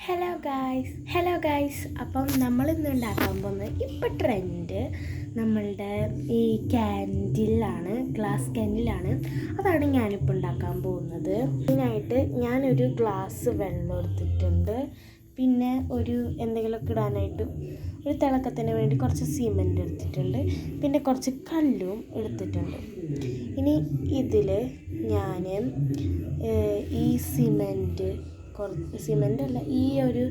Hello guys അപ്പം നമ്മളിന്ന് ഉണ്ടാക്കാൻ പോകുന്നത് ഇപ്പം ട്രെൻഡ് നമ്മളുടെ ഈ ക്യാൻഡിലാണ്, ഗ്ലാസ് ക്യാൻഡിലാണ്. അതാണ് ഞാനിപ്പോൾ ഉണ്ടാക്കാൻ പോകുന്നത്. ഇതിനായിട്ട് ഞാനൊരു ഗ്ലാസ് വെള്ളം എടുത്തിട്ടുണ്ട്. പിന്നെ ഒരു എന്തെങ്കിലുമൊക്കെ ഇടാനായിട്ട് ഒരു തിളക്കത്തിന് വേണ്ടി കുറച്ച് സിമൻറ്റ് എടുത്തിട്ടുണ്ട്. പിന്നെ കുറച്ച് കല്ലും എടുത്തിട്ടുണ്ട്. ഇനി ഇതിൽ ഞാൻ ഈ സിമൻറ്റ് അല്ല, ഈ ഒരു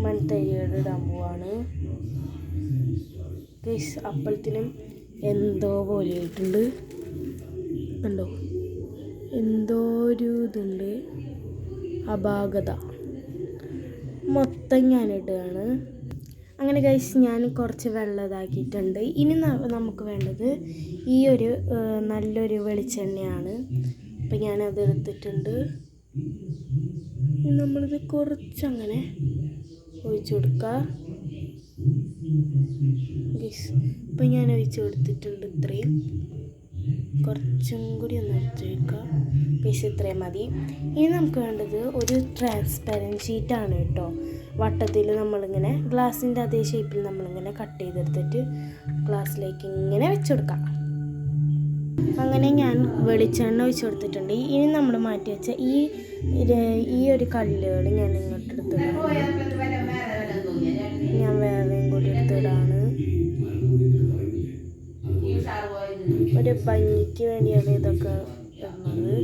മൺതരിയോട് ഇടാൻ പോവാണ്. അപ്പോഴത്തേനും എന്തോ പോലെ ആയിട്ടുണ്ട്, കണ്ടോ, എന്തോ ഒരു ഇതുണ്ട്, അപാകത മൊത്തം ഞാനിടുകയാണ്. അങ്ങനെ ഗൈസ് ഞാൻ കുറച്ച് വെള്ളം ഇതാക്കിയിട്ടുണ്ട്. ഇനി നമുക്ക് വേണ്ടത് ഈ ഒരു നല്ലൊരു വെളിച്ചെണ്ണയാണ്. അപ്പം ഞാനത് എടുത്തിട്ടുണ്ട്. നമ്മളിത് കുറച്ചങ്ങനെ ഒഴിച്ചു കൊടുക്കുക. ഇപ്പം ഞാൻ ഒഴിച്ച് കൊടുത്തിട്ടുണ്ട്. ഇത്രയും കുറച്ചും കൂടി ഒന്ന് ഒഴിച്ച് വയ്ക്കുക. ഇത്രയും മതി. ഇനി നമുക്ക് വേണ്ടത് ഒരു ട്രാൻസ്പെറൻറ്റ് ഷീറ്റാണ് കേട്ടോ. വട്ടത്തിൽ നമ്മളിങ്ങനെ ഗ്ലാസിൻ്റെ അതേ ഷേപ്പിൽ നമ്മളിങ്ങനെ കട്ട് ചെയ്തെടുത്തിട്ട് ഗ്ലാസ്സിലേക്ക് ഇങ്ങനെ വെച്ച് കൊടുക്കാം. അങ്ങനെ ഞാൻ വെളിച്ചെണ്ണ ഒഴിച്ച് കൊടുത്തിട്ടുണ്ട്. ഇനി നമ്മൾ മാറ്റി വെച്ച ഈ ഒരു കല്ലുകൾ ഞാൻ ഇങ്ങോട്ട് എടുത്തിടാണ്. ഞാൻ വേറെയും കൂടി എടുത്തിടാണ്. ഒരു ഭംഗിക്ക് വേണ്ടിയാണ് ഇതൊക്കെ ഇടുന്നത്.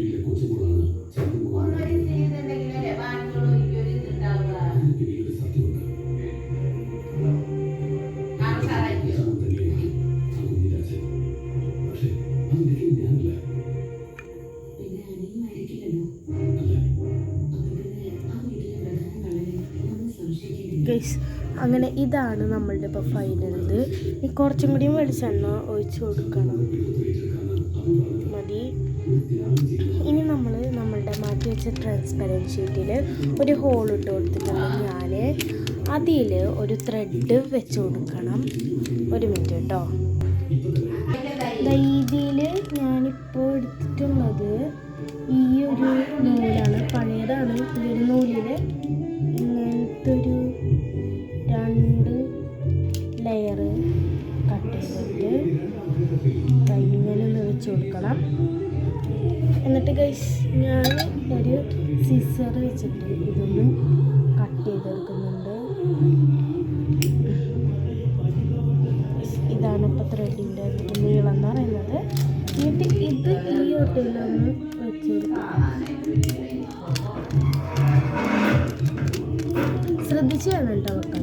അങ്ങനെ ഇതാണ് നമ്മളുടെ ഇപ്പോൾ ഫൈനൽ. ഈ കുറച്ചും കൂടിയും വെളിച്ചെണ്ണ ഒഴിച്ച് കൊടുക്കണം, മതി. ഇനി നമ്മളുടെ മാറ്റി വെച്ച ട്രാൻസ്പെറൻറ്റ് ഷീറ്റിൽ ഒരു ഹോൾ ഇട്ട് കൊടുത്തിട്ടുണ്ട്. ഞാൻ അതിൽ ഒരു ത്രെഡ് വെച്ച് കൊടുക്കണം. ഒരു മിനിറ്റ് കേട്ടോ. ഇതിൽ ഞാനിപ്പോൾ എടുത്തിട്ടുള്ളത് ഈ ഒരു നൂലാണ്, പഴയതാണ്. ഈ ഒരു നൂലിൽ ഇങ്ങനത്തെ ഒരു 2 ലെയർ കട്ട് ചെയ്തിട്ട് ഇങ്ങനെ ഒന്ന് വെച്ച് കൊടുക്കണം. എന്നിട്ട് ഗൈസ് ഞാൻ ഒരു സിസർ വെച്ചിട്ട് ഇതൊന്ന് കട്ട് ചെയ്തെടുക്കുന്നുണ്ട്. ഇതാണ് ഇപ്പോൾ ത്രെഡിൻ്റെ നീളം എന്ന് പറയുന്നത്. എന്നിട്ട് ഇത് ഈ ഒട്ടിലൊന്ന് വെച്ച് കൊടുക്കണം. ശ്രദ്ധിച്ച് വേണം കേട്ടോ വെക്കാൻ.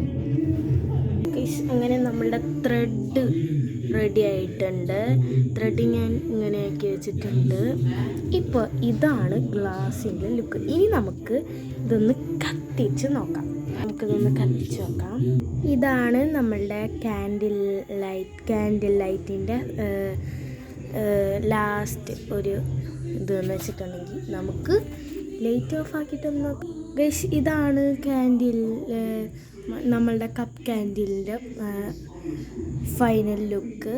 അങ്ങനെ നമ്മളുടെ ത്രെഡ് റെഡി ആയിട്ടുണ്ട്. ത്രെഡ് ഞാൻ ഇങ്ങനെ ആക്കി വെച്ചിട്ടുണ്ട്. ഇപ്പോൾ ഇതാണ് ഗ്ലാസിൻ്റെ ലുക്ക്. ഇനി നമുക്ക് ഇതൊന്ന് കത്തിച്ച് നോക്കാം. ഇതാണ് നമ്മളുടെ ക്യാൻഡിൽ ലൈറ്റിൻ്റെ ലാസ്റ്റ് ഒരു ഇതെന്ന് വെച്ചിട്ടുണ്ടെങ്കിൽ നമുക്ക് ലൈറ്റ് ഓഫ് ആക്കിയിട്ടൊന്ന് നോക്കാം. ഗൈസ് ഇതാണ് ക്യാൻഡിൽ, നമ്മളുടെ കപ്പ് ക്യാൻഡിലിൻ്റെ ഫൈനൽ ലുക്ക്.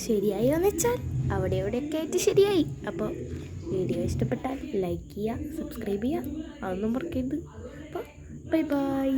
ശരിയായി എന്ന് വെച്ചാൽ അവിടെ എവിടെയൊക്കെ ആയിട്ട് ശരിയായി. അപ്പോൾ വീഡിയോ ഇഷ്ടപ്പെട്ടാൽ ലൈക്ക് ചെയ്യുക, സബ്സ്ക്രൈബ് ചെയ്യുക, അതൊന്നും മറക്കരുത്. അപ്പോൾ ബൈ.